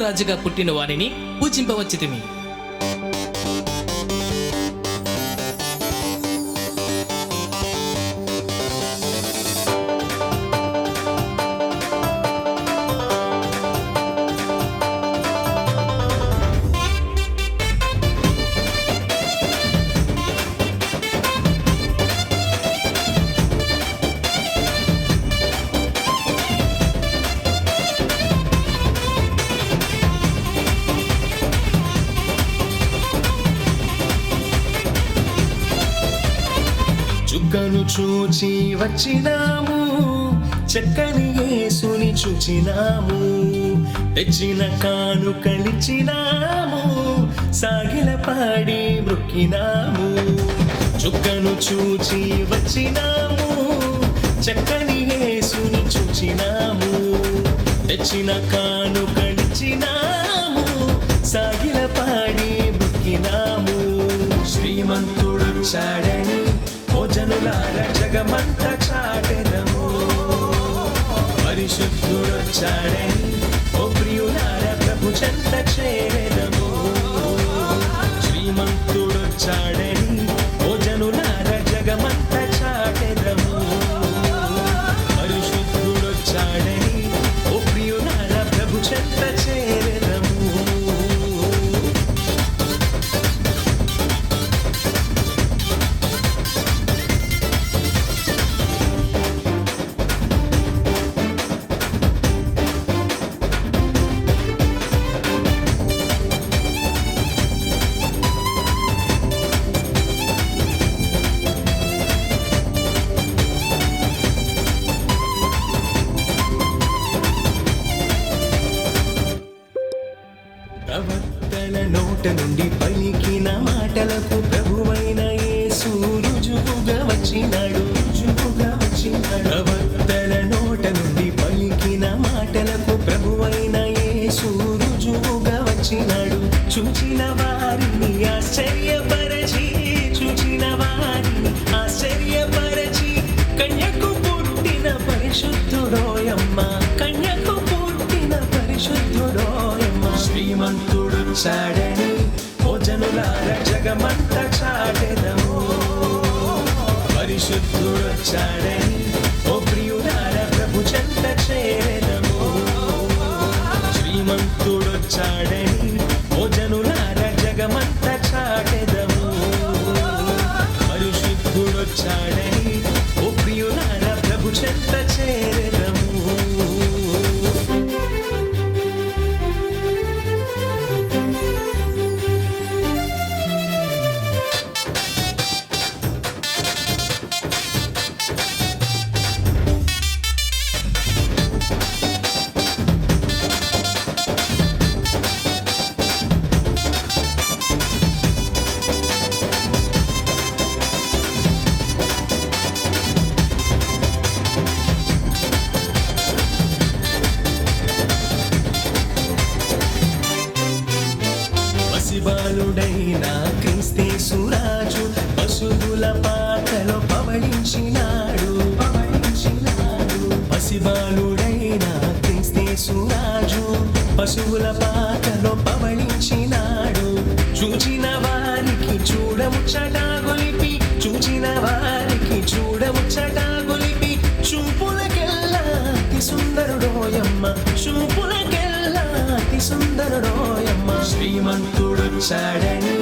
రాజుగా పుట్టిన వారిని పూజింపవచ్చితిమి. చుక్కను చూచి వచ్చినాము, చక్కని యేసుని చూచినాము, తెచ్చిన కానుకలిచ్చినాము, సాగిల పాడి మృక్కినాము. చుక్కను చూచి వచ్చినాము, చక్కని యేసుని చూచినాము, తెచ్చిన కానుకలిచ్చినాము, సాగిల పాడి మృక్కినాము. శ్రీమంతుడొచ్చాడని ఓ జనులార జగమంతా చాటెదము, పరిశుద్ధుడొచ్చాడని ఓ ప్రియులార ప్రభు చెంత చేరెదము. శ్రీమంతుడొచ్చాడని ఓ జనులార జగమంతా చాటెదము, పరిశుద్ధుడొచ్చాడని ఓ ప్రియులార ప్రభు చెంత చేరెదము. ప్రవక్తల నోట నుండి పలికిన మాటలకు ప్రభువైన యేసు రుజువుగా వచ్చినాడు. ప్రవక్తల నోట నుండి పలికిన మాటలకు ప్రభువైన యేసు రుజువుగా వచ్చినాడు. చూచిన వారిని ఆశ్చర్యపరచి, చూచిన వారిని ఆశ్చర్యపరచి, కన్యకు పుట్టిన పరిశుద్ధుడోయమ్మ, కన్యకు పుట్టిన పరిశుద్ధుడోయమ్మ. శ్రీమంతుడొచ్చాడని ఓ జనులార జగమంతా చాటెదము, పరిశుద్ధుడొచ్చాడని ఓ ప్రియులార ప్రభు చెంత చేరెదము. శ్రీమంతుడొచ్చాడని ఓ జనులార జగమంతా చాటెదము, పరిశుద్ధుడొచ్చాడని ఓ ప్రియులార ప్రభు చెంత చేరెదము. పసిబాలుడైన క్రీస్తేసు రాజు పశువుల పాకలో పవళించినాడు. పసిబాలుడైన క్రీస్తేసు రాజు పశువుల పాకలో పవళించినాడు. చూచిన వారికి చూడముచ్చట గొలిపి, చూచిన వారికి చూడముచ్చట గొలిపి, చూపులకెల్లా అతి సుందరుడోయమ్మ, చూపులకెల్లా అతి సుందరుడోయమ్మ. శ్రీమంతుడొచ్చాడని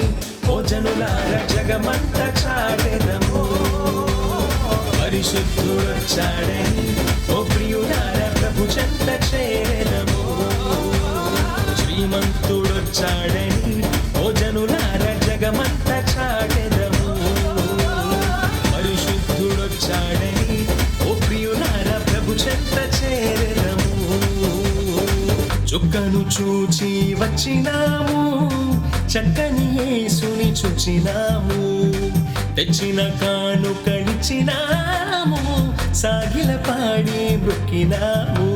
ఓ జనులార జగమంతా చాటెదము, పరిశుద్ధుడొచ్చాడని ఓ ప్రియులార ప్రభు చెంత చేరెదము. శ్రీమంతుడొచ్చాడని ఓ జనులార జగమంతా చాటెదము, పరిశుద్ధుడొచ్చాడని ఓ ప్రియులార ప్రభు చెంత చేరెదము. చుక్కను చూచి వచ్చినాము, చక్కని యేసుని చూచినాము, తెచ్చిన కానుకలిచ్చినాము, సాగిల పాడి మృక్కినాము.